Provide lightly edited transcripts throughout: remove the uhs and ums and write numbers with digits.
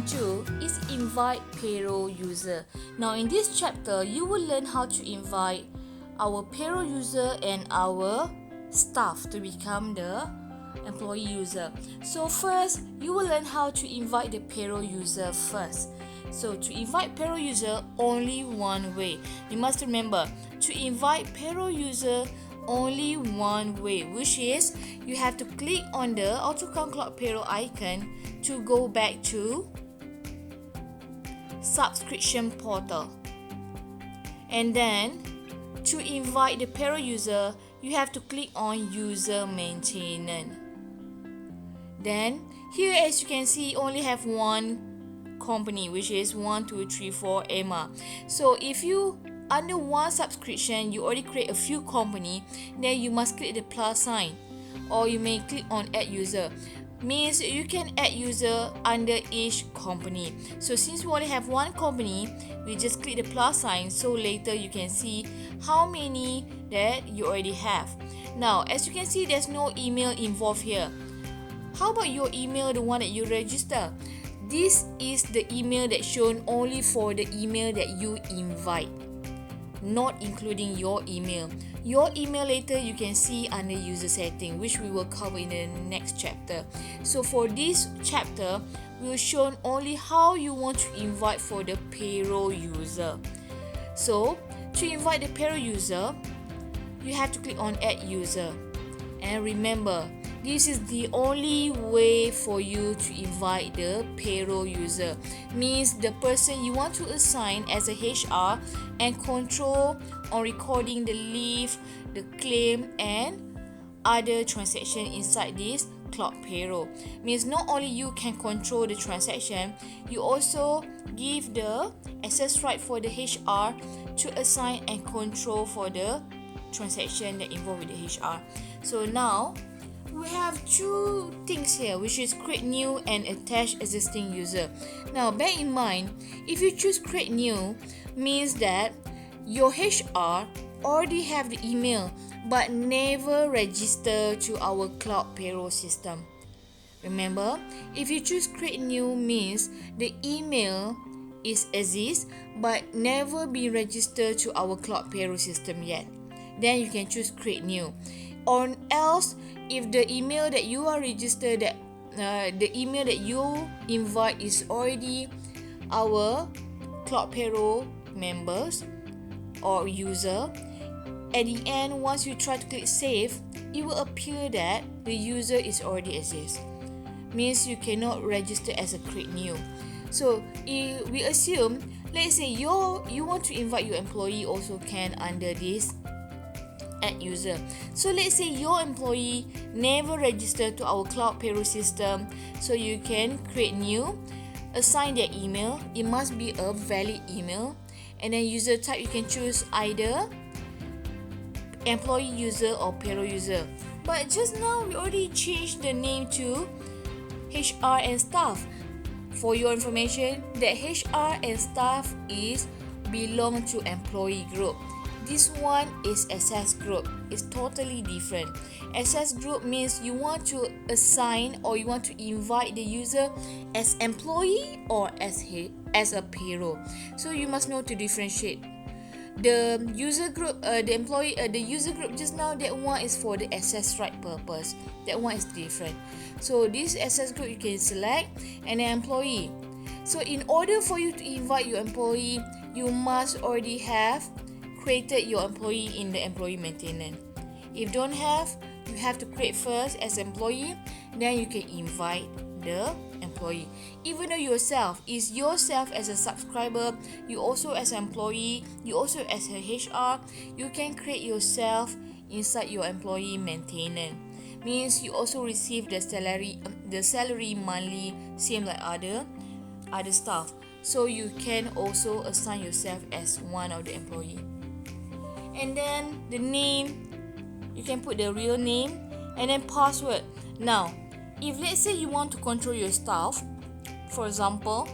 2.2 is invite payroll user. Now in this chapter, you will learn how to invite our payroll user and our staff to become the employee user. So first, you will learn how to invite the payroll user first. So to invite payroll user, only one way. You must remember, to invite payroll user, only one way, which is you have to click on the AutoCount Cloud Payroll icon to go back to subscription portal. And then to invite the payroll user, you have to click on user maintenance. Then here, as you can see, only have one company, which is 1, 2, 3, 4 EMA. So if you under one subscription you already create a few company, then you must click the plus sign, or you may click on add user. Means you can add user under each company. So since we only have one company, we just click the plus sign, so later you can see how many that you already have. Now as you can see, there's no email involved here. How about your email, the one that you register? This is the email that's shown only for the email that you invite, not including your email. Your email later you can see under user setting, which we will cover in the next chapter. So for this chapter, we will show only how you want to invite for the payroll user. So to invite the payroll user, you have to click on add user. And remember, this is the only way for you to invite the payroll user. Means the person you want to assign as a HR and control on recording the leave, the claim and other transaction inside this cloud payroll. Means not only you can control the transaction, you also give the access right for the HR to assign and control for the transaction that involve with the HR. So now we have two things here, which is create new and attach existing user. Now bear in mind, if you choose create new, means that your HR already have the email but never register to our cloud payroll system. Remember, if you choose create new, means the email is exist but never be registered to our cloud payroll system yet. Then you can choose create new. Or else, if the email that you are registered, the email that you invite is already our cloud payroll members or user, at the end, once you try to click save, it will appear that the user is already exist. Means you cannot register as a create new. So if we assume, let's say you want to invite your employee also can under this add user. So let's say your employee never registered to our cloud payroll system, so you can create new, assign their email. It must be a valid email, and then user type you can choose either employee user or payroll user. But just now we already changed the name to HR and staff. For your information, that HR and staff is belong to employee group. This one is SS group. It's totally different. SS group means you want to assign or you want to invite the user as employee or as a payroll. So you must know to differentiate. The user group, the user group just now, that one is for the access right purpose. That one is different. So this access group you can select, and an employee. So in order for you to invite your employee, you must already have created your employee in the employee maintenance. If don't have, you have to create first as employee, then you can invite the employee. Even though yourself is yourself as a subscriber, you also as an employee, you also as a HR, you can create yourself inside your employee maintenance. Means you also receive the salary monthly, same like other staff. So you can also assign yourself as one of the employee. And then the name, you can put the real name, and then password. Now if let's say you want to control your staff, for example,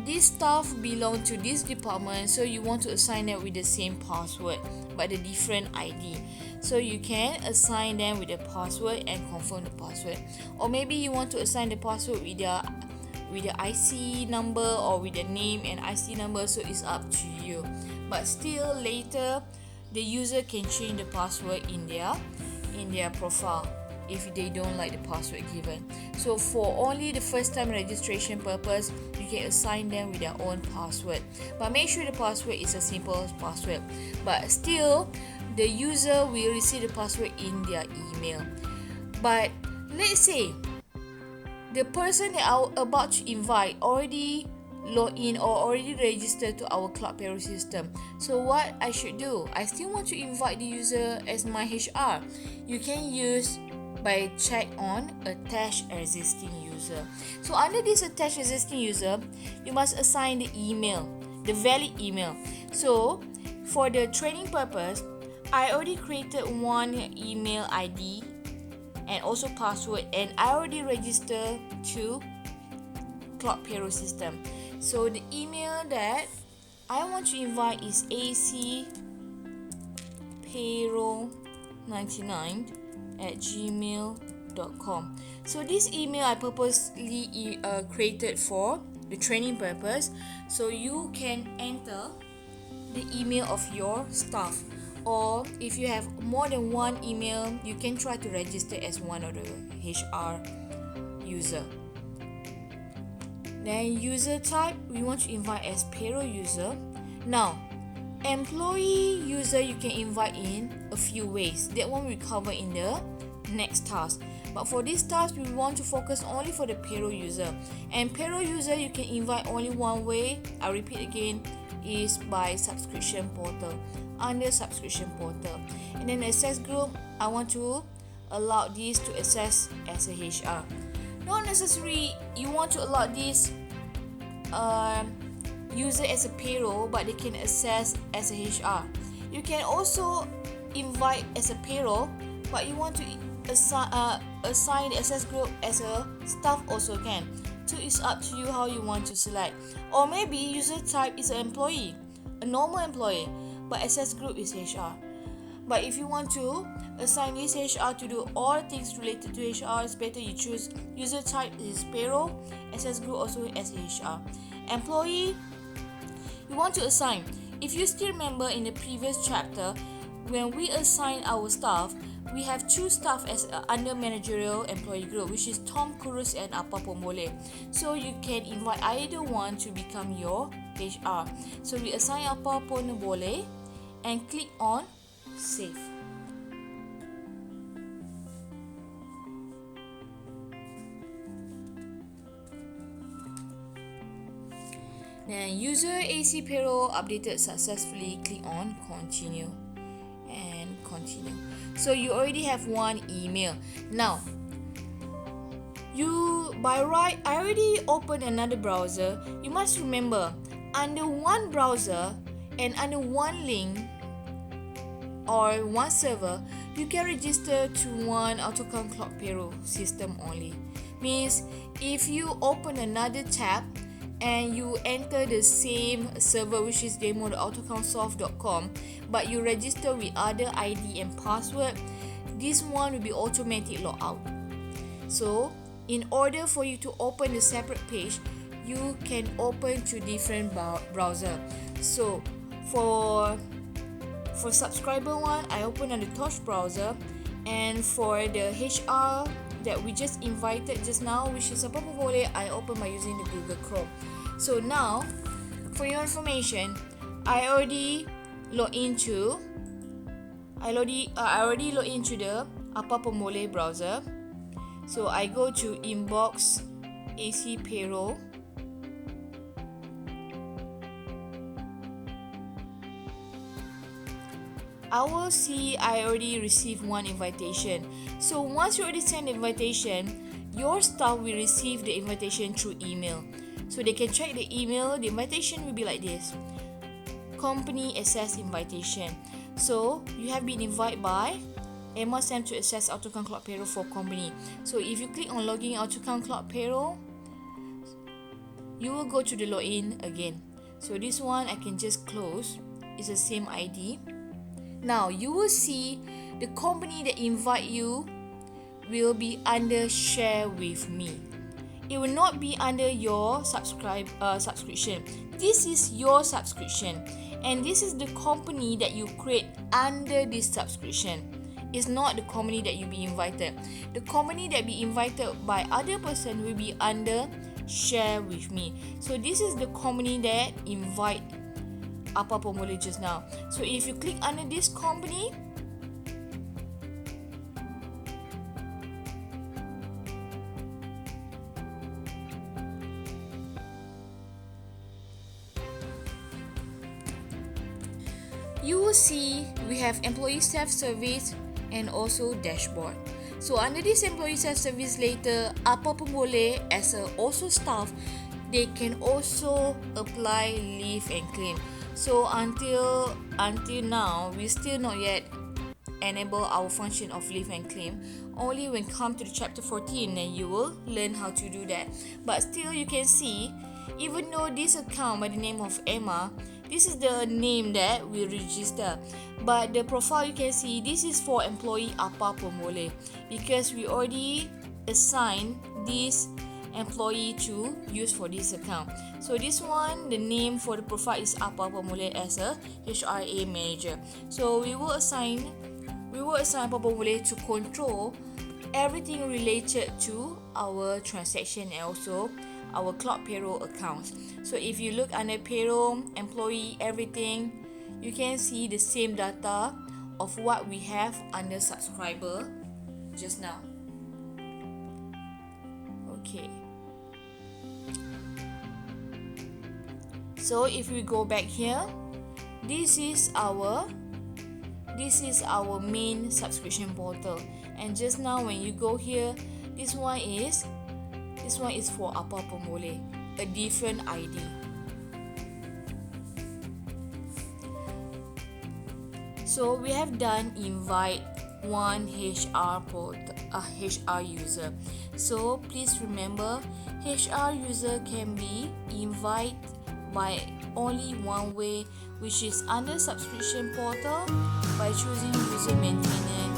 this staff belong to this department, so you want to assign them with the same password but a different ID. So you can assign them with the password and confirm the password. Or maybe you want to assign the password with their with the IC number or with the name and IC number, so it's up to you. But still later the user can change the password in their profile if they don't like the password given. So for only the first time registration purpose, you can assign them with their own password, but make sure the password is a simple password. But still the user will receive the password in their email. But let's say the person that I'm about to invite already log in or already registered to our Club Payroll system. So what I should do? I still want to invite the user as my HR. You can use by check on attach existing user. So under this attach existing user, you must assign the email, the valid email. So for the training purpose, I already created one email ID and also password, and I already registered to Club Payroll system. So the email that I want to invite is acpayroll99@gmail.com. So this email I purposely created for the training purpose, so you can enter the email of your staff, or if you have more than one email, you can try to register as one of the HR user. Then user type, we want to invite as payroll user. Now employee user, you can invite in a few ways. That one we cover in the next task, but for this task we want to focus only for the payroll user. And payroll user you can invite only one way, I repeat again, is by subscription portal, under subscription portal. And then access group, I want to allow this to access as a HR. Not necessary you want to allow this user as a payroll, but they can access as a HR. You can also invite as a payroll, but you want to assign the access group as a staff also can. So it's up to you how you want to select. Or maybe user type is an employee, a normal employee, but access group is HR. But if you want to assign this HR to do all things related to HR, it's better you choose user type is payroll, access group also as HR. Employee, you want to assign. If you still remember in the previous chapter, when we assign our staff, we have two staff as under managerial employee group, which is Tom Kurus and Apa Pomole. So you can invite either one to become your HR. So we assign Apa Pomole and click on save. Then user AC payroll updated successfully, click on continue and continue. So you already have one email. Now you by right, I already opened another browser. You must remember, under one browser and under one link or one server, you can register to one AutoCount Club Payroll system only. Means if you open another tab and you enter the same server, which is demo.autocountsoft.com, but you register with other ID and password, this one will be automatic logout. So in order for you to open the separate page, you can open to different browser. So for subscriber one, I open on the Torch browser, and for the HR that we just invited just now, which is Apa Pomole, I open by using the Google Chrome. So now, for your information, I already log into the Apa Pomole browser. So I go to inbox AC payroll. I will see I already received one invitation. So once you already send the invitation, your staff will receive the invitation through email. So they can check the email. The invitation will be like this: company access invitation. So you have been invited by Emma Sam to access AutoCount Club Payroll for company. So if you click on login AutoCount Club Payroll, you will go to the login again. So this one I can just close. It's the same ID. Now you will see the company that invite you will be under share with me. it will not be under your subscription. This is your subscription, and this is the company that you create under this subscription. It's not the company that you be invited. The company that be invited by other person will be under share with me. So this is the company that invite Apa-Apa Boleh just now. So if you click under this company, you will see we have employee self-service and also dashboard. So under this employee self-service later, Apa-Apa Boleh as a also staff, they can also apply leave and claim. So until now, we still not yet enable our function of leave and claim. Only when come to the chapter 14, then you will learn how to do that. But still, you can see, even though this account by the name of Emma, this is the name that we register. But the profile you can see, this is for employee Apa-Apa Boleh, because we already assign this employee to use for this account. So this one, the name for the profile is Apa-Apa Boleh as a HRA manager. So we will assign Apa-Apa Boleh to control everything related to our transaction and also our cloud payroll accounts. So if you look under payroll, employee, everything, you can see the same data of what we have under subscriber just now. Okay. So if we go back here, this is our main subscription portal. And just now when you go here, this one is for Apa-Apa Boleh, a different ID. So we have done invite one HR user. So please remember, HR user can be invited by only one way, which is under subscription portal by choosing user maintenance